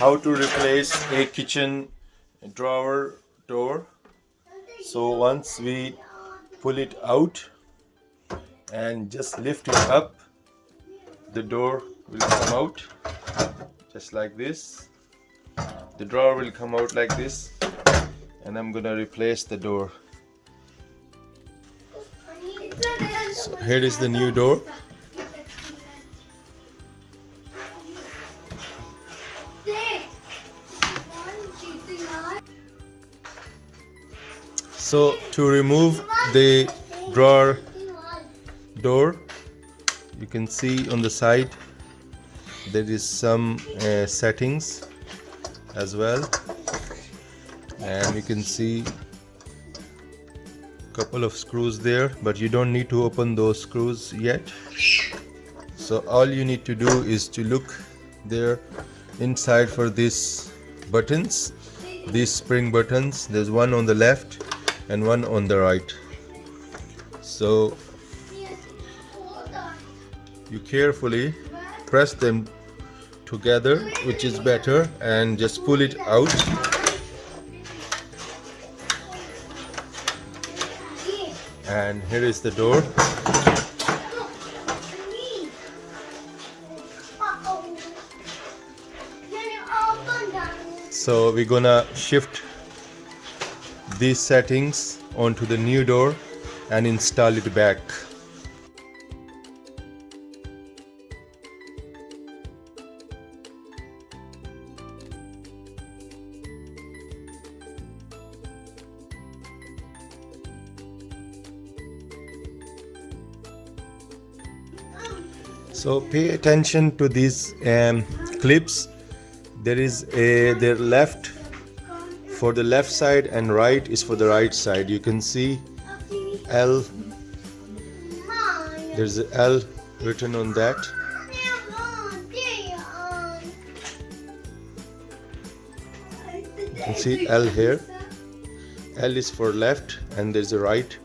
How to replace a kitchen drawer door. So once we pull it out and just lift it up, the door will come out just like this. The drawer will come out like this, and I'm gonna replace the door. So here is the new door. So to remove the drawer door, you can see on the side there is some settings as well, and you can see a couple of screws there, but you don't need to open those screws yet. So all you need to do is to look there inside for these buttons, these spring buttons. There's one on the left and one on the right. So you carefully press them together, which is better, and just pull it out. And here is the door. So we're gonna shift these settings onto the new door and install it back. So pay attention to these clips. There is their left for the left side and right is for the right side. You can see L. There's a L written on that. You can see L here. L is for left, and there's a right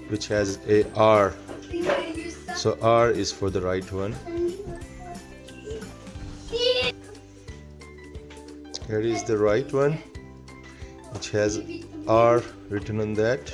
which has a R. So R is for the right one. Here is the right one, which has R written on that.